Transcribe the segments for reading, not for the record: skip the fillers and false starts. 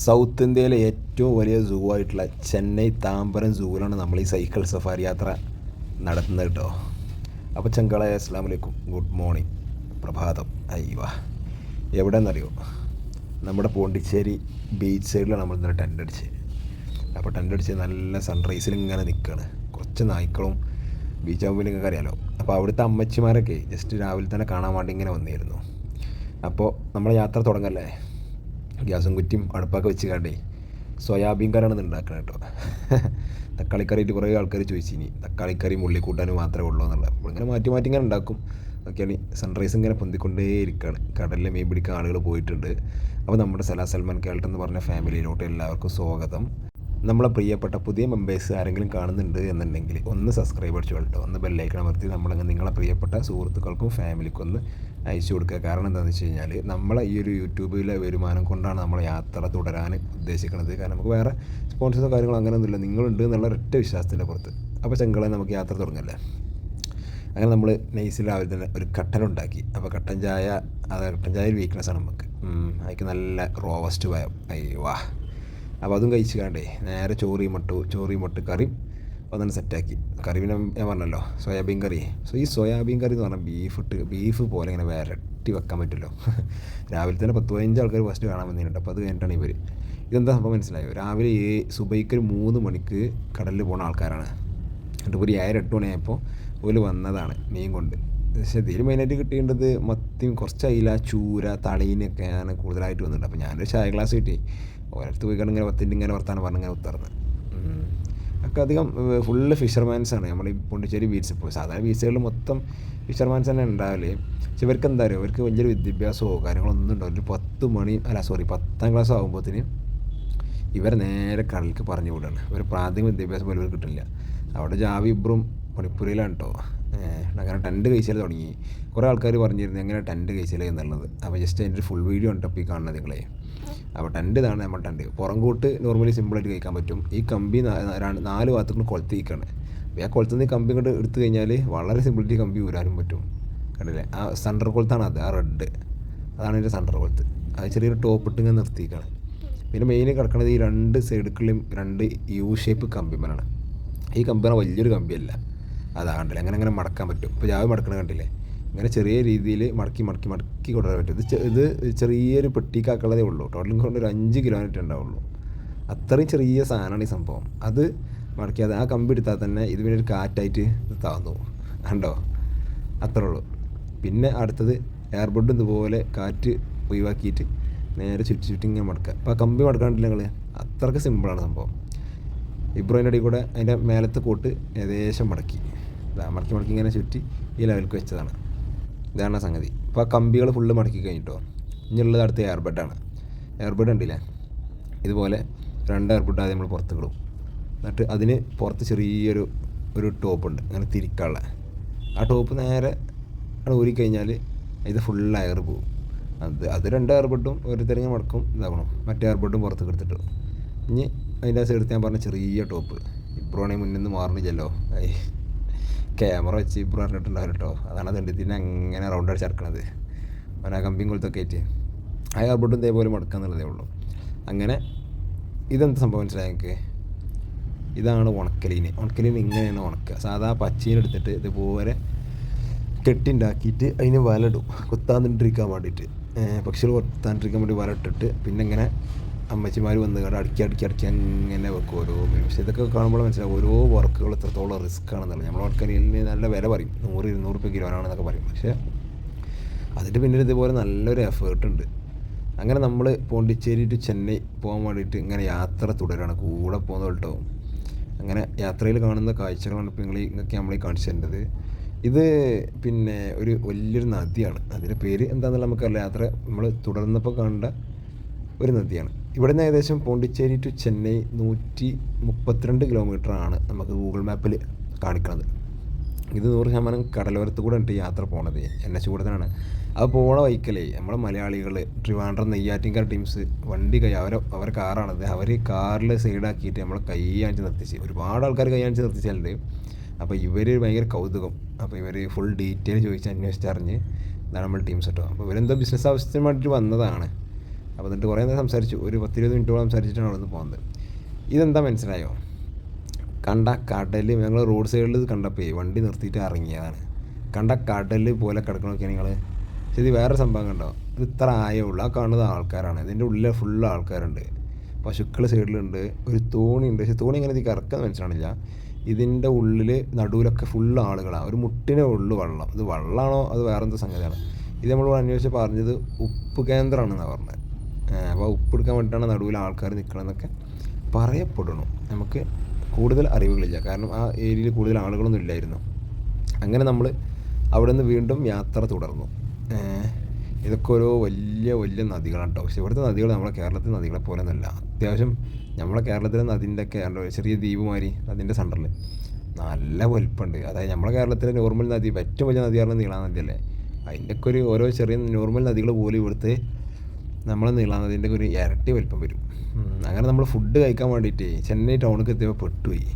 South ഇന്ത്യയിലെ ഏറ്റവും വലിയ സൂ ആയിട്ടുള്ള ചെന്നൈ താമ്പരം സൂവിലാണ് നമ്മൾ ഈ സൈക്കിൾ സഫാരി യാത്ര നടത്തുന്നത് കേട്ടോ. അപ്പോൾ ചങ്കളെ അസ്സലാമു അലൈക്കും, ഗുഡ് മോർണിംഗ്, പ്രഭാതം. അയ്യോ, എവിടെയെന്നറിയോ? നമ്മുടെ പോണ്ടിച്ചേരി ബീച്ച് സൈഡിലാണ് നമ്മൾ ഇന്നലെ ടെൻ്റ് അടിച്ച്. അപ്പോൾ ടെൻ്റ് അടിച്ച് നല്ല സൺറൈസിൽ ഇങ്ങനെ നിൽക്കുകയാണ്. കുറച്ച് നായ്ക്കളും ബീച്ച് ആകുമ്പോൾ നിങ്ങൾക്ക് അറിയാലോ. അപ്പോൾ അവിടുത്തെ അമ്മച്ചിമാരൊക്കെ ജസ്റ്റ് രാവിലെ തന്നെ കാണാൻ വേണ്ടി ഇങ്ങനെ വന്നിരുന്നു. അപ്പോൾ നമ്മൾ യാത്ര തുടങ്ങല്ലേ. ഗ്യാസും കുറ്റിയും അടുപ്പൊക്കെ വെച്ച് കാണ്ടേ സോയാബീൻ കറിയാണ് ഉണ്ടാക്കുന്നത് കേട്ടോ. തക്കാളിക്കറിയിട്ട് കുറേ ആൾക്കാർ ചോദിച്ചിനി തക്കാളിക്കറി മുള്ളിക്കൂട്ടാനും മാത്രമേ ഉള്ളൂ എന്നുള്ളത്. അപ്പോൾ ഇങ്ങനെ മാറ്റി മാറ്റി ഇങ്ങനെ ഉണ്ടാക്കും. ഒക്കെയാണ് സൺറൈസ് ഇങ്ങനെ പൊന്തിക്കൊണ്ടേ ഇരിക്കുകയാണ്. കടലിൽ മീൻ പിടിക്കാൻ ആളുകൾ പോയിട്ടുണ്ട്. അപ്പോൾ നമ്മുടെ സൽമാൻ കേൾട്ട് എന്ന് പറഞ്ഞ ഫാമിലിയിലോട്ട് എല്ലാവർക്കും സ്വാഗതം. നമ്മളെ പ്രിയപ്പെട്ട പുതിയ മെമ്പേഴ്സ് ആരെങ്കിലും കാണുന്നുണ്ട് എന്നുണ്ടെങ്കിൽ ഒന്ന് സബ്സ്ക്രൈബ് അടിച്ചു കേട്ടോ, ഒന്ന് ബെല്ലൈക്കൺ അമർത്തി നമ്മളങ്ങ് നിങ്ങളെ പ്രിയപ്പെട്ട സുഹൃത്തുക്കൾക്കും ഫാമിലിക്കും ഒന്ന് അയച്ചു കൊടുക്കുക. കാരണം എന്താണെന്ന് വെച്ച് കഴിഞ്ഞാൽ നമ്മളെ ഈ ഒരു യൂട്യൂബിലെ വരുമാനം കൊണ്ടാണ് നമ്മൾ യാത്ര തുടരാൻ ഉദ്ദേശിക്കുന്നത്. കാരണം നമുക്ക് വേറെ സ്പോൺസേഴ്സോ കാര്യങ്ങളോ അങ്ങനെയൊന്നുമില്ല, നിങ്ങളുണ്ട് എന്നുള്ള ഒറ്റ വിശ്വാസത്തിൻ്റെ പുറത്ത്. അപ്പോൾ ചെങ്കളെ നമുക്ക് യാത്ര തുടങ്ങല്ലേ. അങ്ങനെ നമ്മൾ നൈസിൽ രാവിലെ തന്നെ ഒരു കട്ടനുണ്ടാക്കി. അപ്പോൾ കട്ടൻ ചായ ഒരു വീക്ക്നെസ്സാണ് നമുക്ക്. അതിക്ക് നല്ല റോവസ്റ്റ് പയം, അയ്യോ. അപ്പോൾ അതും കഴിച്ച് കാണ്ടേ നേരെ ചോറി മട്ട് കറി ഒന്നും സെറ്റാക്കി. കറി പിന്നെ ഞാൻ പറഞ്ഞല്ലോ സോയാബീൻ കറി. ഈ സോയാബീൻ കറി എന്ന് പറഞ്ഞാൽ ബീഫ് പോലെ ഇങ്ങനെ വരട്ടി വെക്കാൻ പറ്റുമല്ലോ. രാവിലെ തന്നെ 10-15 ആൾക്കാർ ഫസ്റ്റ് കാണാൻ വന്നിട്ടുണ്ട്. അപ്പോൾ അത് കഴിഞ്ഞിട്ടാണ് ഇവർ. ഇതെന്താ സംഭവം മനസ്സിലായോ? രാവിലെ സുബൈക്ക് 3 മണിക്ക് കടലിൽ പോകുന്ന ആൾക്കാരാണ്. എന്നിട്ട് ഒരു 7-8 മണിയായപ്പോൾ ഓല് വന്നതാണ് മീൻ കൊണ്ട്. പക്ഷേ ഇതിൽ മെയിനായിട്ട് കിട്ടേണ്ടത് മത്തിയും കുറച്ച് അയില, ചൂര, തളീനൊക്കെയാണ് കൂടുതലായിട്ട് വന്നിട്ടുണ്ട്. അപ്പോൾ ഞാനൊരു ചായ ഗ്ലാസ് കിട്ടി. ഓരോരുത്തർ പോയി കണ്ട് ഇങ്ങനെ വർത്താനം പറഞ്ഞിങ്ങനെ ഉത്തർന്ന് ഒക്കെ അധികം ഫുള്ള് ഫിഷർമാൻസാണ് നമ്മൾ ഈ പോണ്ടിച്ചേരി ബീച്ച്. ഇപ്പോൾ സാധാരണ ബീച്ചുകളിൽ മൊത്തം ഫിഷർമാൻസ് തന്നെ ഉണ്ടാവില്ലേ. പക്ഷെ ഇവർക്ക് എന്താ പറയുക, ഇവർക്ക് വലിയൊരു വിദ്യാഭ്യാസമോ കാര്യങ്ങളൊന്നും ഉണ്ടാവില്ല. 10ാം ക്ലാസ് ആകുമ്പോഴത്തേന് ഇവർ നേരെ കടലിലേക്ക് പറഞ്ഞു വിടുകയാണ്. ഇവർ പ്രാഥമിക വിദ്യാഭ്യാസം പോലും ഇവർ കിട്ടില്ല. അവിടെ ജാവി ഇബ്രും പണിപ്പുരയിലാണ് കേട്ടോ. അങ്ങനെ ടെൻറ്റ് കഴിച്ചാൽ തുടങ്ങി. കുറേ ആൾക്കാർ പറഞ്ഞിരുന്നു എങ്ങനെ ടെൻറ്റ് കഴിച്ചാൽ എന്നുള്ളത്. അപ്പോൾ ജസ്റ്റ് അതിൻ്റെ ഒരു ഫുൾ വീഡിയോ ഉണ്ടപ്പോൾ ഈ കാണുന്നത് നിങ്ങളെ. അപ്പോൾ ടെൻറ്റ് ഇതാണ് നമ്മുടെ ടെൻറ്റ്. പുറംകൂട്ട് നോർമലി സിമ്പിളായിട്ട് കഴിക്കാൻ പറ്റും. ഈ കമ്പി 4 ഭാഗത്തും കൊളുത്തി നിൽക്കുകയാണ്. അപ്പോൾ ആ കൊളുത്തുന്ന ഈ കമ്പി ഇങ്ങോട്ട് എടുത്തു കഴിഞ്ഞാൽ വളരെ സിമ്പിളിറ്റി കമ്പി ഊരാനും പറ്റും. കണ്ടില്ലേ, ആ സെൻറ്റർ കൊളുത്താണ് അത്, ആ റെഡ് അതാണ് എൻ്റെ സെൻറ്റർ കൊളുത്ത്. അത് ചെറിയൊരു ടോപ്പ് ഇട്ട് ഇങ്ങനെ നിർത്തിയിരിക്കുകയാണ്. പിന്നെ മെയിൻ കിടക്കുന്നത് ഈ 2 സൈഡുകളിലും 2 യു ഷേപ്പ് കമ്പിമേലാണ്. ഈ കമ്പി വലിയൊരു കമ്പിയല്ല, അതാണ്ടല്ലേ അങ്ങനെ മടക്കാൻ പറ്റും. ഇപ്പോൾ ജാവി മടക്കണ കണ്ടില്ലേ, ഇങ്ങനെ ചെറിയ രീതിയിൽ മടക്കി കൊണ്ടുവരാൻ പറ്റും. ഇത് ചെറിയൊരു പെട്ടിക്കാക്കുള്ളതേ ഉള്ളൂ. ടോട്ടലും കൊണ്ട് ഒരു 5 കിലോമീറ്റർ ഉണ്ടാവുള്ളൂ. അത്രയും ചെറിയ സാധനമാണ് ഈ സംഭവം. അത് മടക്കിയത് ആ കമ്പി എടുത്താൽ തന്നെ ഇത് പിന്നെ ഒരു കാറ്റായിട്ട് ഇത് താന്നു കണ്ടോ, അത്രേ ഉള്ളൂ. പിന്നെ അടുത്തത് എയർബഡ് ഇതുപോലെ കാറ്റ് ഒഴിവാക്കിയിട്ട് നേരെ ചുറ്റി ഇങ്ങനെ മടക്കുക. അപ്പോൾ ആ കമ്പി മടക്കാണ്ടില്ല നിങ്ങൾ, അത്രയ്ക്ക് സിമ്പിളാണ് സംഭവം. ഇബ്രോയിൻ്റെ അടി കൂടെ അതിൻ്റെ മേലത്തെ കോട്ട് ഏകദേശം മടക്കി ഇങ്ങനെ ചുറ്റി ഈ ലെവലിലേക്ക് വെച്ചതാണ്. ഇതാണ് സംഗതി. അപ്പോൾ ആ കമ്പികൾ ഫുള്ള് മടക്കി കഴിഞ്ഞിട്ടോ. ഇനിയുള്ളത് അടുത്ത എയർബഡാണ്. എയർബഡ് ഉണ്ടില്ലേ, ഇതുപോലെ 2 എയർബഡ് ആദ്യം നമ്മൾ പുറത്ത് കിടും. എന്നിട്ട് അതിന് പുറത്ത് ചെറിയൊരു ടോപ്പുണ്ട് അങ്ങനെ തിരിക്കാനുള്ള. ആ ടോപ്പ് നേരെ ഊരിക്കഴിഞ്ഞാൽ ഇത് ഫുൾ എയർ പോകും. അത് 2 എയർബഡും ഓരോരുത്തരിങ്ങനെ മടക്കും ഇതാക്കണം. മറ്റേ എയർബഡും പുറത്ത് എടുത്തിട്ടു. ഇനി അതിൻ്റെ സൈഡത്ത് ഞാൻ പറഞ്ഞ ചെറിയ ടോപ്പ്. ഇബ്രോണെ മുന്നിൽ നിന്ന് മാറണില്ലല്ലോ. ക്യാമറ വെച്ച് ഇബ്രോ പറഞ്ഞിട്ടുണ്ടാവും കേട്ടോ. അതാണ് തെണ്ടിത്തിന് അങ്ങനെ റൗണ്ട് അടിച്ച് ഇറക്കണത്. അവൻ ആ കമ്പിയും കൊളുത്തൊക്കെ ആയിട്ട് ആ എയർബോട്ടും ഇതേപോലെ മടക്കാന്നുള്ളതേ ഉള്ളൂ. അങ്ങനെ ഇതെന്താ സംഭവം മനസ്സിലായി എനിക്ക്? ഇതാണ് ഉണക്കലീൻ ഇങ്ങനെയാണ് ഉണക്കുക. സാധാ പച്ചീനെടുത്തിട്ട് ഇതുപോലെ കെട്ടിണ്ടാക്കിയിട്ട് അതിന് വലയിടും കുത്താന്നിട്ടിരിക്കാൻ വേണ്ടിയിട്ട്. പക്ഷികൾ കൊത്താണ്ടിരിക്കാൻ വേണ്ടി വല ഇട്ടിട്ട് പിന്നെ ഇങ്ങനെ അമ്മച്ചിമാർ വന്ന് കണ്ട് അടുക്കി അങ്ങനെ വെക്കും ഓരോ മീനും. പക്ഷേ ഇതൊക്കെ കാണുമ്പോൾ മനസ്സിലാവും ഓരോ വർക്കുകൾ എത്രത്തോളം റിസ്ക് ആണെന്നുള്ളത്. നമ്മൾ ഉണക്കലീനിന് നല്ല വില പറയും, 100-200 രൂപ കിലോനാണെന്നൊക്കെ പറയും. പക്ഷേ അതിൻ്റെ പിന്നിൽ ഇതുപോലെ നല്ലൊരു എഫേർട്ട് ഉണ്ട്. അങ്ങനെ നമ്മൾ പോണ്ടിച്ചേരി ടു ചെന്നൈ പോകാൻ വേണ്ടിയിട്ട് ഇങ്ങനെ യാത്ര തുടരുകയാണ്. കൂടെ പോകുന്നത് കേട്ടോ. അങ്ങനെ യാത്രയിൽ കാണുന്ന കാഴ്ചകളാണ് ഇപ്പോൾ നിങ്ങൾക്ക് നമ്മളീ കാണിച്ചു തരേണ്ടത്. ഇത് പിന്നെ ഒരു വലിയൊരു നദിയാണ്. അതിൻ്റെ പേര് എന്താണെന്നുള്ള നമുക്കറിയില്ല. യാത്ര നമ്മൾ തുടർന്നപ്പോൾ കണ്ട ഒരു നദിയാണ്. ഇവിടെ നിന്ന് ഏകദേശം പോണ്ടിച്ചേരി ടു ചെന്നൈ 132 കിലോമീറ്ററാണ് നമുക്ക് ഗൂഗിൾ മാപ്പിൽ കാണിക്കുന്നത്. ഇത് 100% കടലോരത്ത് കൂടെ ഉണ്ട് യാത്ര പോണത്. എന്നെ ചൂടത്തിനാണ് അത് പോണ വൈക്കലേ. നമ്മളെ മലയാളികൾ ട്രിവാൻഡ്രം നെയ്യാറ്റിൻകര ടീംസ് വണ്ടി അവരെ കാറാണത്. അവർ കാറിൽ സൈഡാക്കിയിട്ട് നമ്മളെ കൈയാണിച്ച് നിർത്തിച്ച് ഒരുപാട് ആൾക്കാർ കൈയാണിച്ച് നിർത്തിച്ചാലുണ്ട്. അപ്പോൾ ഇവർ ഭയങ്കര കൗതുകം. അപ്പോൾ ഇവർ ഫുൾ ഡീറ്റെയിൽ ചോദിച്ച് അന്വേഷിച്ചറിഞ്ഞ് ഇതാണ് നമ്മൾ ടീംസ് കേട്ടോ. അപ്പോൾ ഇവരെന്തോ ബിസിനസ് ആവശ്യത്തിന് വേണ്ടിയിട്ട് വന്നതാണ്. അപ്പോൾ എന്നിട്ട് കുറേ നേരം സംസാരിച്ചു, ഒരു 10-20 മിനിറ്റോളം സംസാരിച്ചിട്ടാണ് അവിടെ നിന്ന് പോകുന്നത്. ഇതെന്താ മനസ്സിലായോ? കണ്ട കടൽ, ഞങ്ങൾ റോഡ് സൈഡിൽ കണ്ടപ്പോൾ വണ്ടി നിർത്തിയിട്ട് ഇറങ്ങിയതാണ്. കണ്ട കടൽ പോലെ കിടക്കണമൊക്കെ നിങ്ങൾ. പക്ഷേ ഇത് വേറെ സംഭവം കണ്ടോ, ഇത് ഇത്ര ആയമുള്ളൂ. ആ കാണുന്നത് ആൾക്കാരാണ്, ഇതിൻ്റെ ഉള്ളിൽ ഫുള്ള് ആൾക്കാരുണ്ട്. പശുക്കൾ സൈഡിലുണ്ട്, ഒരു തോണിയുണ്ട്. പക്ഷേ തോണി ഇങ്ങനെ ഇതിൽ ഇറക്കാൻ മനസ്സിലാണില്ല. ഇതിൻ്റെ ഉള്ളിൽ നടുവിലൊക്കെ ഫുള്ള് ആളുകളാണ്. ഒരു മുട്ടിനെ ഉള്ളു വെള്ളം. ഇത് വെള്ളമാണോ അത് വേറെന്താ സംഗതിയാണ്. ഇത് നമ്മൾ അന്വേഷിച്ച് പറഞ്ഞത് ഉപ്പ് കേന്ദ്രമാണെന്നാണ് പറഞ്ഞത്. അപ്പോൾ ഉപ്പ് എടുക്കാൻ വേണ്ടിയിട്ടാണ് നടുവിൽ ആൾക്കാർ നിൽക്കണമെന്നൊക്കെ പറയപ്പെടണു. നമുക്ക് കൂടുതൽ അറിവുകളില്ല, കാരണം ആ ഏരിയയിൽ കൂടുതൽ ആളുകളൊന്നും ഇല്ലായിരുന്നു. അങ്ങനെ നമ്മൾ അവിടെ നിന്ന് വീണ്ടും യാത്ര തുടർന്നു. ഇതൊക്കെ ഓരോ വലിയ വലിയ നദികളാണ് കേട്ടോ. പക്ഷേ ഇവിടുത്തെ നദികൾ നമ്മളെ കേരളത്തിലെ നദികളെ പോലെ ഒന്നുമല്ല. അത്യാവശ്യം നമ്മളെ കേരളത്തിലെ നദിൻ്റെ ഒക്കെ ചെറിയ ദ്വീപ് മാതിരി നദിൻ്റെ സെൻറ്ററിൽ നല്ല വലിപ്പമുണ്ട്. അതായത് നമ്മളെ കേരളത്തിലെ നോർമൽ നദി, ഏറ്റവും വലിയ നദി പറഞ്ഞാൽ നീളാ നദിയല്ലേ, അതിൻ്റെ ഒക്കെ ഒരു ഓരോ ചെറിയ നോർമൽ നദികൾ പോലും ഇവിടുത്തെ നമ്മളെ നീളാ നദീൻ്റെ ഒരു ഇരട്ടി വലിപ്പം വരും. അങ്ങനെ നമ്മൾ ഫുഡ് കഴിക്കാൻ വേണ്ടിയിട്ട് ചെന്നൈ ടൗണിലേക്ക് എത്തിയപ്പോൾ പെട്ടുപോയി.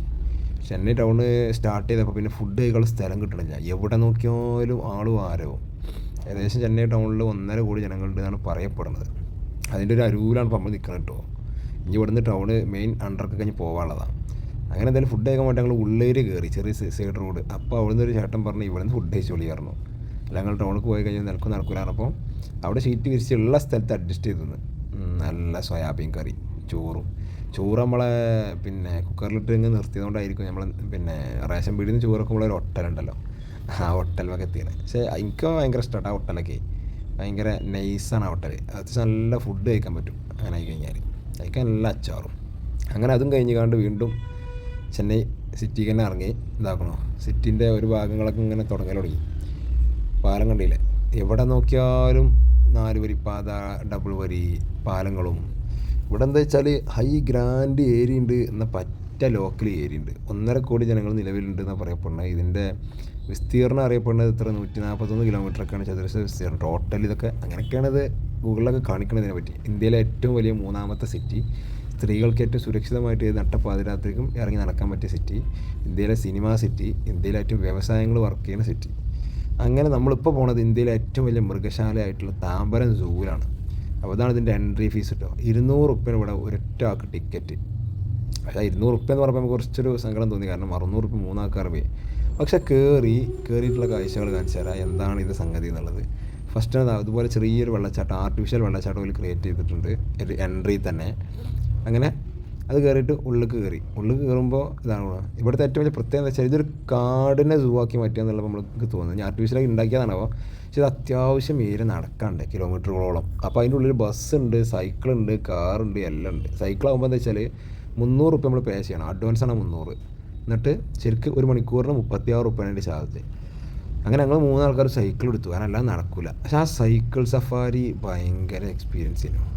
ചെന്നൈ ടൗണ് സ്റ്റാർട്ട് ചെയ്തപ്പോൾ പിന്നെ ഫുഡ് കഴിക്കാനുള്ള സ്ഥലം കിട്ടണില്ല. എവിടെ നോക്കിയാലും ആളും ആരവും. ഏകദേശം ചെന്നൈ ടൗണിൽ 1.5 കോടി ജനങ്ങളുണ്ട് എന്നാണ് പറയപ്പെടുന്നത്. അതിൻ്റെ ഒരു അരൂലാണ് ഇപ്പോൾ നമ്മൾ നിൽക്കുന്നത് കേട്ടോ. ഇനി ഇവിടുന്ന് ടൗണ് മെയിൻ അണ്ടർക്ക് കഴിഞ്ഞ് പോകാനുള്ളതാണ്. അങ്ങനെ എന്തായാലും ഫുഡ് കഴിക്കാൻ വേണ്ടി ഞങ്ങൾ ഉള്ളേര് കയറി, ചെറിയ സൈഡ് റോഡ്. അപ്പോൾ അവിടുന്ന് ഒരു ചേട്ടൻ പറഞ്ഞു ഇവിടെ നിന്ന് ഫുഡ് കഴിച്ച് വിളിയായിരുന്നു. അല്ല ഞങ്ങൾ ടൗണിൽ പോയി കഴിഞ്ഞാൽ നടക്കൂലാണ്. അപ്പോൾ അവിടെ ഷീറ്റ് വിരിച്ചുള്ള സ്ഥലത്ത് അഡ്ജസ്റ്റ് ചെയ്തു. നല്ല സോയാബീൻ കറി, ചോറ് നമ്മളെ പിന്നെ കുക്കറിലിട്ട് ഇങ്ങനെ നിർത്തിയതുകൊണ്ടായിരിക്കും നമ്മൾ പിന്നെ റേഷൻ പീടിയിൽ നിന്ന് ചോറൊക്കെ ഒരു ഹോട്ടലുണ്ടല്ലോ, ആ ഹോട്ടലിലൊക്കെ എത്തിയത്. പക്ഷേ എനിക്ക് ഭയങ്കര ഇഷ്ടമാണ് ആ ഹോട്ടലൊക്കെ. ഭയങ്കര നൈസാണ് ആ ഹോട്ടൽ. അത്യാവശ്യം നല്ല ഫുഡ് കഴിക്കാൻ പറ്റും. അങ്ങനെ ആയി കഴിഞ്ഞാൽ കഴിക്കാൻ നല്ല അച്ചാറും. അങ്ങനെ അതും കഴിഞ്ഞ് കണ്ട് വീണ്ടും ചെന്നൈ സിറ്റിക്ക് തന്നെ ഇറങ്ങി ഇതാക്കണോ. സിറ്റിൻ്റെ ഒരു ഭാഗങ്ങളൊക്കെ ഇങ്ങനെ തുടങ്ങി. പാലം കണ്ടില്ലേ, എവിടെ നോക്കിയാലും 4 വരി പാത, ഡബിൾ വരി പാലങ്ങളും. ഇവിടെ എന്താ വെച്ചാൽ ഹൈ ഗ്രാൻഡ് ഏരിയ ഉണ്ട്, എന്നാൽ പറ്റ ലോക്കൽ ഏരിയ ഉണ്ട്. 1.5 കോടി ജനങ്ങൾ നിലവിലുണ്ട് എന്നാണ് പറയപ്പെടുന്നത്. ഇതിൻ്റെ വിസ്തീർണം അറിയപ്പെടുന്നത് ഇത്ര 141 കിലോമീറ്ററൊക്കെയാണ് ചതുരശ്ര വിസ്തീർണം ടോട്ടൽ. ഇതൊക്കെ അങ്ങനെയൊക്കെയാണ് ഇത് ഗൂഗിളിലൊക്കെ കാണിക്കുന്നതിനെ പറ്റി. ഇന്ത്യയിലെ ഏറ്റവും വലിയ 3ാമത്തെ സിറ്റി, സ്ത്രീകൾക്ക് ഏറ്റവും സുരക്ഷിതമായിട്ട് നട്ടപ്പാതിരാത്രിക്കും ഇറങ്ങി നടക്കാൻ പറ്റിയ സിറ്റി, ഇന്ത്യയിലെ സിനിമാ സിറ്റി, ഇന്ത്യയിലെ ഏറ്റവും വ്യവസായങ്ങൾ വർക്ക് ചെയ്യുന്ന സിറ്റി. അങ്ങനെ നമ്മളിപ്പോൾ പോണത് ഇന്ത്യയിലെ ഏറ്റവും വലിയ മൃഗശാലയായിട്ടുള്ള താമ്പരം സൂവിലാണ്. അപ്പോൾ അതാണ് ഇതിൻ്റെ എൻട്രി ഫീസ് കേട്ടോ. 200 റുപ്യാണ് ഇവിടെ ഒരൊറ്റ ആൾക്ക് ടിക്കറ്റ്. പക്ഷേ 200 റുപ്യ എന്ന് പറയുമ്പോൾ നമുക്ക് കുറച്ചൊരു സങ്കടം തോന്നി, കാരണം 600 റുപ്യ 3 ആൾക്കാർ പോയി. പക്ഷെ കയറിയിട്ടുള്ള കാഴ്ചകൾ കാണിച്ചു തരാം എന്താണ് ഇത് സംഗതി എന്നുള്ളത്. ഫസ്റ്റ് അതുപോലെ ചെറിയൊരു വെള്ളച്ചാട്ടം, ആർട്ടിഫിഷ്യൽ വെള്ളച്ചാട്ടം അതിൽ ക്രിയേറ്റ് ചെയ്തിട്ടുണ്ട് ഒരു എൻട്രി തന്നെ. അങ്ങനെ അത് കയറിയിട്ട് ഉള്ളിൽ കയറുമ്പോൾ ഇതാണ് ഇവിടുത്തെ ഏറ്റവും വലിയ പ്രത്യേകത വെച്ചാൽ ഇതൊരു കാടിനെ സൂ ആക്കി മാറ്റുക എന്നുള്ളത് നമുക്ക് തോന്നുന്നത്. ഞാൻ ആർട്ടിഫിഷ്യലായി ഉണ്ടാക്കിയതാണോ, പക്ഷെ ഇത് അത്യാവശ്യം ഏരിയ നടക്കാണ്ട് കിലോമീറ്ററുകളോളം. അപ്പോൾ അതിൻ്റെ ഉള്ളിൽ ബസ്സുണ്ട്, സൈക്കിളുണ്ട്, കാറുണ്ട്, എല്ലാം ഉണ്ട്. സൈക്കിളാകുമ്പോൾ എന്താ വെച്ചാൽ 300 റുപ്യ നമ്മൾ പേ ചെയ്യണം, അഡ്വാൻസാണ് 300. എന്നിട്ട് ശരിക്കും 1 മണിക്കൂറിന് 36 റുപ്യാണ് അതിൻ്റെ ചാർജ്. അങ്ങനെ ഞങ്ങൾ 3 ആൾക്കാർ സൈക്കിൾ എടുത്തു, കാരണം എല്ലാം നടക്കില്ല. പക്ഷെ ആ സൈക്കിൾ സഫാരി ഭയങ്കര എക്സ്പീരിയൻസ് ചെയ്യുന്നു.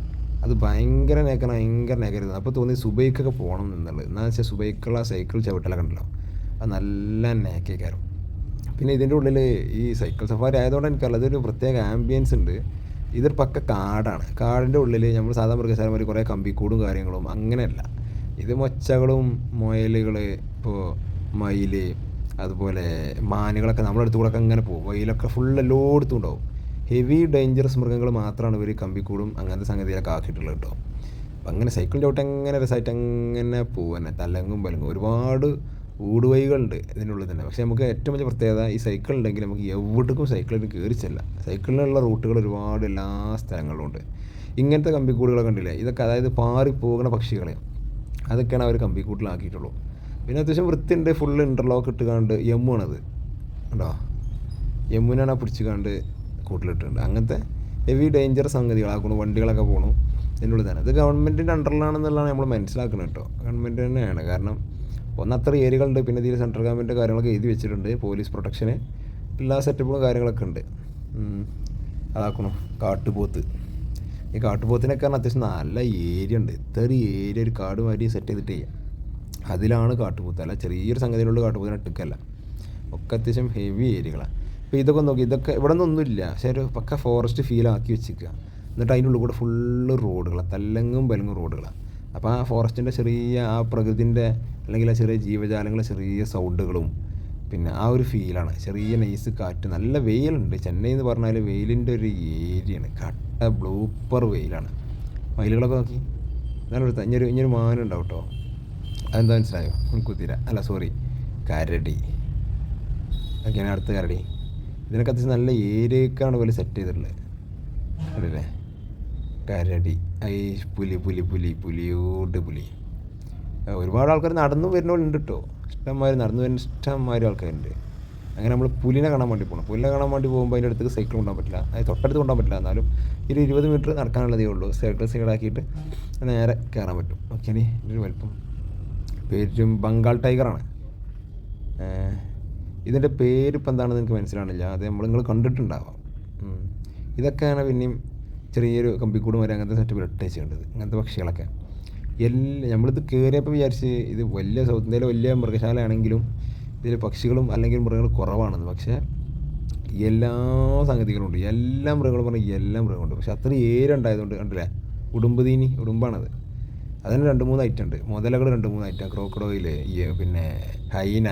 അത് ഭയങ്കര നേക്കരുത്. അപ്പോൾ തോന്നി സുബൈക്കൊക്കെ പോകണം എന്നുള്ളത്. എന്താണെന്ന് വെച്ചാൽ സുബൈക്കുള്ള സൈക്കിൾ ചവിട്ടലൊക്കെ ഉണ്ടല്ലോ, അത് നല്ല നേക്കേക്കാരും. പിന്നെ ഇതിൻ്റെ ഉള്ളിൽ ഈ സൈക്കിൾ സഫാരി ആയതുകൊണ്ട് എനിക്കറിയില്ല, അതൊരു പ്രത്യേക ആംബിയൻസ് ഉണ്ട്. ഇതൊരു പക്ക കാടാണ്. കാടിൻ്റെ ഉള്ളിൽ നമ്മൾ സാധാരണ മൃഗശാലമാർ കുറേ കമ്പിക്കൂടും കാര്യങ്ങളും അങ്ങനെയല്ല. ഇത് മൊച്ചകളും മുയലുകൾ, ഇപ്പോൾ മയിൽ, അതുപോലെ മാനുകളൊക്കെ നമ്മളടുത്ത് കൂടെ ഒക്കെ അങ്ങനെ പോകും. വഴിയിലൊക്കെ ഫുൾ എല്ലായിടത്തും ഉണ്ടാവും. ഹെവി ഡേഞ്ചറസ് മൃഗങ്ങൾ മാത്രമാണ് ഇവർ കമ്പിക്കൂടും അങ്ങനത്തെ സംഗതികളൊക്കെ ആക്കിയിട്ടുള്ളത് കേട്ടോ. അപ്പം അങ്ങനെ സൈക്കിൾ ചവിട്ട് എങ്ങനെ രസമായിട്ട് അങ്ങനെ പോകും തന്നെ, തലങ്ങും പലങ്ങും. ഒരുപാട് ഊടുവഴികളുണ്ട് ഇതിനുള്ളിൽ തന്നെ. പക്ഷേ നമുക്ക് ഏറ്റവും വലിയ പ്രത്യേകത ഈ സൈക്കിൾ ഉണ്ടെങ്കിൽ നമുക്ക് എവിടേക്കും സൈക്കിളിന് കയറി ചെല്ലാം. സൈക്കിളിനുള്ള റൂട്ടുകൾ ഒരുപാട് എല്ലാ സ്ഥലങ്ങളിലും ഉണ്ട്. ഇങ്ങനത്തെ കമ്പിക്കൂടുകളൊക്കെ ഉണ്ടല്ലേ, ഇതൊക്കെ അതായത് പാറി പോകുന്ന പക്ഷികളെ അതൊക്കെയാണ് അവർ കമ്പിക്കൂട്ടിലാക്കിയിട്ടുള്ളൂ. പിന്നെ അത്യാവശ്യം വൃത്തിയുണ്ട്, ഫുള്ള് ഇൻ്റർലോക്ക് ഇട്ടുകാണ്ട് യമ്മുവാണത് കേട്ടോ. യമ്മുനാണ് പിടിച്ച് കാണ്ട് കൂട്ടിലിട്ടുണ്ട്. അങ്ങനത്തെ ഹെവി ഡേഞ്ചർ സംഗതികളാക്കണം. വണ്ടികളൊക്കെ പോകണം ഇതിനുള്ളിൽ തന്നെ. ഇത് ഗവൺമെൻറ്റിൻ്റെ അണ്ടറിലാണെന്നുള്ളതാണ് നമ്മൾ മനസ്സിലാക്കുന്നത് കേട്ടോ. ഗവൺമെൻറ് തന്നെയാണ്, കാരണം ഒന്നത്ര ഏരിയകളുണ്ട്. പിന്നെ ഇതിൽ സെൻട്രൽ ഗവൺമെൻറ് കാര്യങ്ങളൊക്കെ എഴുതി വെച്ചിട്ടുണ്ട്, പോലീസ് പ്രൊട്ടക്ഷന് എല്ലാ സെറ്റപ്പുകളും കാര്യങ്ങളൊക്കെ ഉണ്ട്. അതാക്കണം കാട്ടുപോത്ത്. ഈ കാട്ടുപോത്തിനൊക്കെ പറഞ്ഞാൽ അത്യാവശ്യം നല്ല ഏരിയ ഉണ്ട്. ഇത്രയും ഏരിയ ഒരു കാട് മാതിരി സെറ്റ് ചെയ്തിട്ട് ചെയ്യാം. അതിലാണ് കാട്ടുപോത്ത്. അല്ല ചെറിയൊരു സംഗതിയിലുള്ള കാട്ടുപോത്തിനെ ഇട്ടിക്കല്ല, ഒക്കെ അത്യാവശ്യം ഹെവി ഏരിയകളാണ്. അപ്പോൾ ഇതൊക്കെ നോക്കി, ഇതൊക്കെ ഇവിടെ നിന്നൊന്നുമില്ല, പക്ഷേ ഒരു പക്ക ഫോറസ്റ്റ് ഫീലാക്കി വെച്ചിരിക്കുക. എന്നിട്ട് അതിൻ്റെ ഉള്ളിൽ കൂടെ ഫുള്ള് റോഡുകളാണ്, തല്ലങ്ങും പലങ്ങും റോഡുകളാണ്. അപ്പോൾ ആ ഫോറസ്റ്റിൻ്റെ ചെറിയ ആ പ്രകൃതിൻ്റെ അല്ലെങ്കിൽ ആ ചെറിയ ജീവജാലങ്ങളുടെ ചെറിയ സൗണ്ടുകളും പിന്നെ ആ ഒരു ഫീലാണ്. ചെറിയ നൈസ് കാറ്റ്, നല്ല വെയിലുണ്ട്. ചെന്നൈ എന്ന് പറഞ്ഞാൽ വെയിലിൻ്റെ ഒരു ഏരിയയാണ്, കട്ട ബ്ലൂപ്പർ വെയിലാണ്. മയിലുകളൊക്കെ നോക്കി. എന്നാലും എടുത്ത ഇനിയൊരു മാനുണ്ടാവും കേട്ടോ. അതെന്താ മനസ്സിലായോ? കുത്തിര അല്ല, സോറി, കരടി. ഒക്കെയാണ് അടുത്ത കരടി. ഇതിനൊക്കെ അത്യാവശ്യം നല്ല ഏരിയക്കാണ് പോലെ സെറ്റ് ചെയ്തിട്ടുള്ളത്. അല്ലേ കരടി. ഈ പുലിയോട്ട് പുലി. ഒരുപാട് ആൾക്കാർ നടന്നു വരുന്നവരുണ്ട് കേട്ടോ. ഇഷ്ടംമാതിരി നടന്നു വരുന്ന ഇഷ്ടംമാതിരി ആൾക്കാരുണ്ട്. അങ്ങനെ നമ്മൾ പുലിനെ കാണാൻ വേണ്ടി പോകണം. പുലിനെ കാണാൻ വേണ്ടി പോകുമ്പോൾ അതിൻ്റെ അടുത്തേക്ക് സൈക്കിൾ കൊണ്ടുപോകാൻ പറ്റില്ല, അത് തൊട്ടടുത്ത് കൊണ്ടുപോകാൻ പറ്റില്ല. എന്നാലും 20 മീറ്റർ നടക്കാനുള്ളതേ ഉള്ളൂ. സൈക്കിൾ സൈഡാക്കിയിട്ട് നേരെ കയറാൻ പറ്റും. ഓക്കെയാണ് ഇതിൻ്റെ വലിപ്പം. പേരും ബംഗാൾ ടൈഗറാണ്. ഇതിൻ്റെ പേരിപ്പോൾ എന്താണെന്ന് എനിക്ക് മനസ്സിലാണില്ല. അത് നിങ്ങൾ കണ്ടിട്ടുണ്ടാവാം. ഇതൊക്കെയാണ് പിന്നെയും ചെറിയൊരു കമ്പിക്കൂടും വരെ അങ്ങനത്തെ സെറ്റപ്പ് ഇട്ടേ ചെയ്യേണ്ടത്. അങ്ങനത്തെ പക്ഷികളൊക്കെ നമ്മളിത് കയറിയപ്പോൾ വിചാരിച്ച് ഇത് വലിയ സൗത്ത് ഇന്ത്യയിലെ വലിയ മൃഗശാല ആണെങ്കിലും ഇതിൽ പക്ഷികളും അല്ലെങ്കിൽ മൃഗങ്ങൾ കുറവാണെന്ന്. പക്ഷേ എല്ലാ സംഗതികളും ഉണ്ട്. എല്ലാ മൃഗങ്ങളും പറഞ്ഞാൽ എല്ലാ മൃഗങ്ങളുണ്ട്. പക്ഷെ അത്ര ഉണ്ടായതുകൊണ്ട് കണ്ടില്ലേ, ഉടുമ്പാണത്. അതിന് 2-3 ഐറ്റം ഉണ്ട്. മുതലകൾ 2-3 ഐറ്റം, ക്രോക്കഡോയിൽ, പിന്നെ ഹൈന,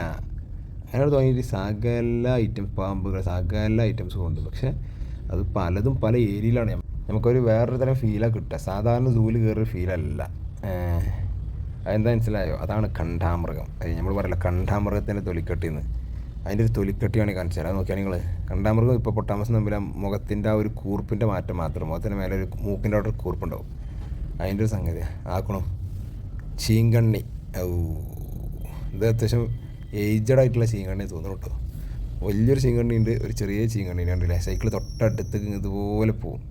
അങ്ങനെ തോന്നിയിട്ട് സകല ഐറ്റംസ്, പാമ്പുകൾ, സകല ഐറ്റംസും ഉണ്ട്. പക്ഷേ അത് പലതും പല ഏരിയയിലാണ്. നമുക്കൊരു വേറൊരു തരം ഫീലാണ് കിട്ടുക. സാധാരണ സൂവിൽ കയറിയ ഫീലല്ല. അതെന്താ മനസ്സിലായോ? അതാണ് കണ്ടാമൃഗം. അത് നമ്മൾ പറയില്ല കണ്ടാമൃഗത്തിൻ്റെ തൊലിക്കെട്ടിന്ന്. അതിൻ്റെ ഒരു തൊലിക്കെട്ടിയാണ് കാണിച്ചത്. അത് നോക്കിയാൽ നിങ്ങൾ കണ്ടാമൃഗം ഇപ്പോൾ പൊട്ടാമസം തമ്മിൽ മുഖത്തിൻ്റെ ആ ഒരു കൂർപ്പിൻ്റെ മാറ്റം മാത്രം. മുഖത്തിൻ്റെ മേലെ ഒരു മൂക്കിൻ്റെ അവിടെ ഒരു കൂർപ്പുണ്ടാവും. അതിൻ്റെ ഒരു സംഗതി ആക്കണം. ചീങ്കണ്ണി. ഇത് അത്യാവശ്യം ഏജ്ഡ് ആയിട്ടുള്ള ചീങ്കണ്ണി തോന്നുന്നു കേട്ടോ. വലിയൊരു ചീങ്കണ്ണി ഉണ്ട്, ഒരു ചെറിയ ചീങ്കണ്ണി കണ്ടില്ലേ. സൈക്കിൾ തൊട്ടടുത്ത് ഇതുപോലെ പോവും.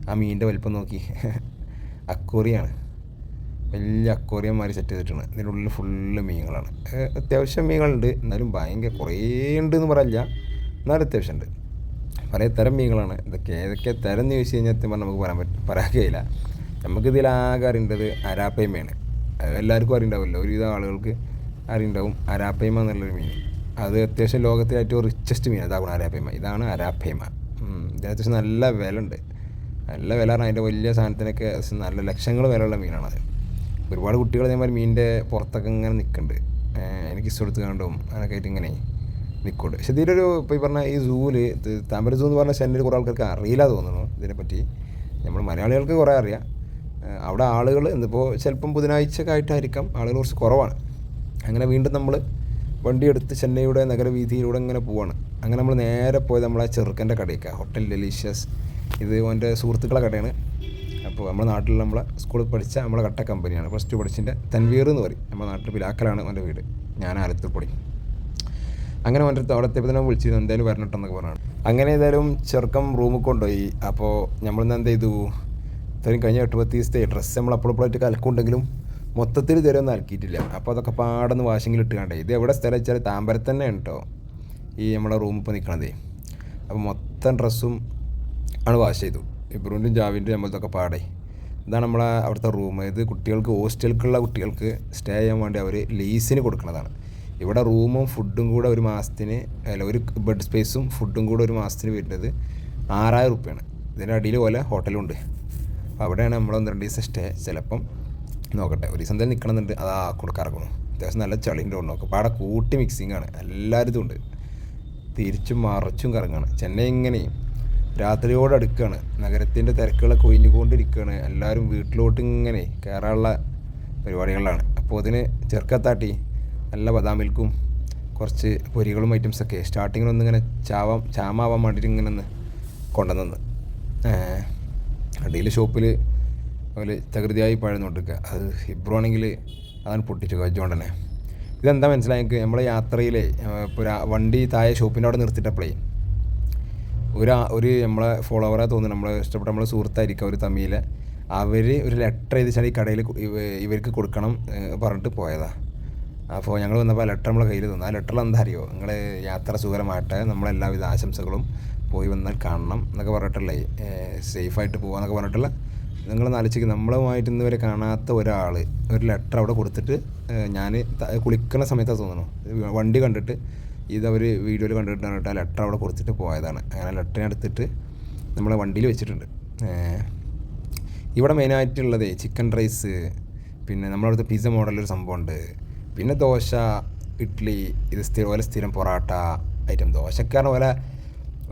ആ മീനിൻ്റെ വലിപ്പം നോക്കി. അക്വേറിയാണ്, വലിയ അക്വേറിയന്മാർ സെറ്റ് ചെയ്തിട്ടാണ്. ഇതിനുള്ളിൽ ഫുള്ള് മീനുകളാണ്. അത്യാവശ്യം മീനുകളുണ്ട്, എന്നാലും ഭയങ്കര കുറേ ഉണ്ട് എന്ന് പറയില്ല, എന്നാലും അത്യാവശ്യമുണ്ട്. പല തരം മീനുകളാണ്. ഏതൊക്കെ തരം എന്ന് ചോദിച്ചു കഴിഞ്ഞാൽ നമുക്ക് പറയാൻ കഴിയില്ല. നമുക്കിതിലാകെ അറിയേണ്ടത് അരാപ്പയ്മയാണ്. എല്ലാവർക്കും അറിയുണ്ടാവില്ല, ഒരുവിധം ആളുകൾക്ക് അറിയുണ്ടാവും അരാപ്പയ്മ എന്നുള്ളൊരു മീൻ. അത് അത്യാവശ്യം ലോകത്തിലെ ഏറ്റവും റിച്ചസ്റ്റ് മീൻ അതാകണം അരാപ്പയ്മ. ഇതാണ് അരാപ്പയ്മ. ഇതിന് അത്യാവശ്യം നല്ല വില ഉണ്ട്. നല്ല വില പറഞ്ഞാൽ അതിൻ്റെ വലിയ സാധനത്തിനൊക്കെ നല്ല ലക്ഷങ്ങൾ വിലയുള്ള മീനാണത്. ഒരുപാട് കുട്ടികൾ അതേമാതിരി മീനിൻ്റെ പുറത്തൊക്കെ ഇങ്ങനെ നിൽക്കുന്നുണ്ട്. എനിക്ക് ഇഷ്ടം കണ്ടും അങ്ങനെയൊക്കെ ആയിട്ട് ഇങ്ങനെ നിൽക്കുന്നുണ്ട്. പക്ഷേ ഇതിലൊരു ഇപ്പോൾ ഈ പറഞ്ഞ ഈ സൂവിൽ, താമര സൂ എന്ന് പറഞ്ഞ സെൻറ്ററിൽ കുറേ ആൾക്കാർക്ക് അറിയില്ല തോന്നുന്നു ഇതിനെപ്പറ്റി. നമ്മൾ മലയാളികൾക്ക് കുറേ അറിയാം. അവിടെ ആളുകൾ ഇന്നിപ്പോൾ ചിലപ്പം ബുധനാഴ്ചയൊക്കെ ആയിട്ടായിരിക്കാം ആളുകൾ കുറച്ച് കുറവാണ്. അങ്ങനെ വീണ്ടും നമ്മൾ വണ്ടിയെടുത്ത് ചെന്നൈയുടെ നഗരവീതിയിലൂടെ ഇങ്ങനെ പോവാണ്. അങ്ങനെ നമ്മൾ നേരെ പോയത് നമ്മളെ ചെറുക്കൻ്റെ കടയ്ക്കാണ്, ഹോട്ടൽ ഡെലീഷ്യസ്. ഇത് എൻ്റെ സുഹൃത്തുക്കളെ കടയാണ്. അപ്പോൾ നമ്മുടെ നാട്ടിൽ നമ്മളെ സ്കൂളിൽ പഠിച്ച നമ്മളെ കട്ട കമ്പനിയാണ്. +2 പഠിച്ചതിൻ്റെ തൻവീർ എന്ന് പറയും. നമ്മുടെ നാട്ടിൽ പിലാക്കലാണ് എൻ്റെ വീട്, ഞാൻ ആലത്തൂർപ്പൊടി. അങ്ങനെ അവൻ്റെ അടുത്ത് അവിടെ എത്തിയപ്പോൾ തന്നെ വിളിച്ചിരുന്നു എന്തായാലും വരണിട്ടെന്നൊക്കെ പറഞ്ഞാണ്. അങ്ങനെ ഏതായാലും ചെറുക്കം റൂമിൽ കൊണ്ടുപോയി. അപ്പോൾ നമ്മളിന്ന് എന്ത് ചെയ്തു, ഇത്രയും കഴിഞ്ഞ 8-10 ദിവസത്തെ ഡ്രസ്സ് നമ്മൾ അപ്പോഴായിട്ട് കലക്കുണ്ടെങ്കിലും മൊത്തത്തിൽ ഇതുവരെ ഒന്നും അലക്കിയിട്ടില്ല. അപ്പോൾ അതൊക്കെ പാടന്ന് വാഷിങ്ങിൽ ഇട്ട് കണ്ടേ. ഇത് എവിടെ സ്ഥലം വെച്ചാൽ താമ്പരത്ത് തന്നെയാണ് കേട്ടോ ഈ നമ്മുടെ റൂമിൽ ഇപ്പോൾ നിൽക്കണതേ. അപ്പോൾ മൊത്തം ഡ്രസ്സും ആണ് വാഷ് ചെയ്തു. ഇബ്രൂൻ്റെയും ജാവിൻ്റെയും നമ്മളതൊക്കെ പാടേ. ഇതാണ് നമ്മളെ അവിടുത്തെ റൂം. ഇത് കുട്ടികൾക്ക്, ഹോസ്റ്റലിലേക്കുള്ള കുട്ടികൾക്ക് സ്റ്റേ ചെയ്യാൻ വേണ്ടി അവർ ലീസിന് കൊടുക്കുന്നതാണ്. ഇവിടെ റൂമും ഫുഡും കൂടെ ഒരു മാസത്തിന്, ഒരു ബെഡ് സ്പേസും ഫുഡും കൂടെ ഒരു മാസത്തിന് വരുന്നത് 6000 റുപ്യാണ്. ഇതിൻ്റെ അടിയിൽ പോലെ ഹോട്ടലുണ്ട്. അപ്പോൾ അവിടെയാണ് നമ്മൾ 1-2 ദിവസം സ്റ്റേ. ചിലപ്പം നോക്കട്ടെ, ഒരു ദിവസം തന്നെ നിൽക്കണമെന്നുണ്ട്. അതാ കൊടുക്കാറക്കണം. അത്യാവശ്യം നല്ല ചളിൻ്റെ ഉണ്ട്. നോക്കും പാടെ കൂട്ടി മിക്സിങ്ങാണ്, എല്ലാവരും ഇതുണ്ട്. തിരിച്ചും മറിച്ചും കറങ്ങാണ്. ചെന്നൈ ഇങ്ങനെ രാത്രിയോട് അടുക്കുകയാണ്. നഗരത്തിൻ്റെ തിരക്കുകളൊക്കെ ഒഴിഞ്ഞുകൊണ്ടിരിക്കുകയാണ്. എല്ലാവരും വീട്ടിലോട്ട് ഇങ്ങനെ കയറാനുള്ള പരിപാടികളിലാണ്. അപ്പോൾ അതിന് ചെറുക്കത്താട്ടി നല്ല ബദാം മിൽക്കും കുറച്ച് പൊരികളും ഐറ്റംസൊക്കെ സ്റ്റാർട്ടിങ്ങിലൊന്നിങ്ങനെ ചാമാവാൻ വേണ്ടിയിട്ട് ഇങ്ങനെ ഒന്ന് കൊണ്ടുവന്നു. അടിയിൽ ഷോപ്പിൽ അതിൽ തകൃതിയായി പഴന്നുകൊണ്ടിരിക്കുക. അത് ഹിബ്രു ആണെങ്കിൽ അതാണ് പൊട്ടിച്ചു വെച്ചുകൊണ്ട് തന്നെ. ഇതെന്താ മനസ്സിലായി എനിക്ക്, നമ്മളെ യാത്രയിൽ ഇപ്പോൾ വണ്ടി താഴെ ഷോപ്പിൻ്റെ അവിടെ നിർത്തിയിട്ടപ്പോഴേ ഒരു നമ്മളെ ഫോളോവറായി തോന്നുന്നു, നമ്മളെ ഇഷ്ടപ്പെട്ട നമ്മളെ സുഹൃത്തായിരിക്കും, ഒരു തമിഴിലെ. അവർ ഒരു ലെറ്റർ എഴുതിച്ചാൽ ഈ കടയിൽ ഇവർക്ക് കൊടുക്കണം പറഞ്ഞിട്ട് പോയതാണ്. അപ്പോൾ ഞങ്ങൾ വന്നപ്പോൾ ആ ലെറ്റർ നമ്മളെ കയ്യിൽ തന്നു. ആ ലെറ്ററിൽ എന്താ അറിയോ, നിങ്ങൾ യാത്ര സുഖകരമായിട്ട് നമ്മളെല്ലാവിധ ആശംസകളും, പോയി വന്നാൽ കാണണം എന്നൊക്കെ പറഞ്ഞിട്ടുള്ളേ, സേഫായിട്ട് പോകാമെന്നൊക്കെ പറഞ്ഞിട്ടുള്ള. നിങ്ങൾ ആലോചിക്കുക, നമ്മളുമായിട്ട് ഇന്ന് വരെ കാണാത്ത ഒരാൾ ഒരു ലെറ്റർ അവിടെ കൊടുത്തിട്ട്, ഞാൻ കുളിക്കുന്ന സമയത്താണ് തോന്നുന്നു വണ്ടി കണ്ടിട്ട് ഇതവർ വീഡിയോയിൽ കണ്ടിട്ട് ആ ലെറ്റർ അവിടെ കൊടുത്തിട്ട് പോയതാണ്. അങ്ങനെ ലെറ്ററിനെ എടുത്തിട്ട് നമ്മളെ വണ്ടിയിൽ വെച്ചിട്ടുണ്ട്. ഇവിടെ മെയിനായിട്ടുള്ളത് ചിക്കൻ റൈസ്, പിന്നെ നമ്മളവിടുത്തെ പിസ്സ മോഡലൊരു സംഭവമുണ്ട്, പിന്നെ ദോശ, ഇഡ്ഡലി, ഇത് സ്ഥിരം പൊറാട്ട ഐറ്റം. ദോശക്കാരൻ പോലെ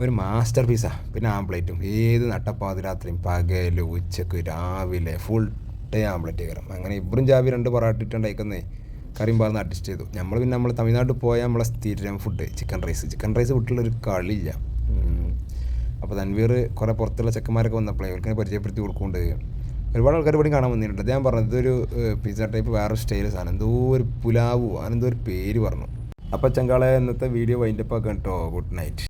ഒരു മാസ്റ്റർ പീസാണ്. പിന്നെ ആംപ്ലേറ്റും ഏത് നട്ടപ്പാതിരാത്രിയും പകൽ ഉച്ചക്ക് രാവിലെ ഫുൾ ഡേ ആംപ്ലേറ്റ് കയറും. അങ്ങനെ ഇബ്രും ജാബി 2 പൊറാട്ട ഇട്ടുണ്ടായിക്കുന്നേ കറിയും പാർന്ന് അഡ്ജസ്റ്റ് ചെയ്തു. പിന്നെ നമ്മൾ തമിഴ്നാട്ടിൽ പോയാൽ നമ്മളെ സ്ഥിരം ഫുഡ് ചിക്കൻ റൈസ് വിട്ടുള്ളൊരു കളിയില്ല. അപ്പോൾ തൻവീർ കുറേ പുറത്തുള്ള ചെക്കന്മാരൊക്കെ വന്നപ്പോഴേ ഇവർക്കിനെ പരിചയപ്പെടുത്തി കൊടുക്കുന്നുണ്ട്. ഒരുപാട് ആൾക്കാർ ഇവിടെ കാണാൻ വന്നിട്ടുണ്ട്. ഞാൻ പറഞ്ഞത് ഇതൊരു പിസ്സ ടൈപ്പ് വേറെ സ്റ്റൈൽ സാധനം, എന്തോ ഒരു പുലാവോ അങ്ങനെന്തോ ഒരു പേര് പറഞ്ഞു. അപ്പോൾ ചങ്കാളെ ഇന്നത്തെ വീഡിയോ വൈൻഡപ്പ് ആക്കാം കേട്ടോ. Good night.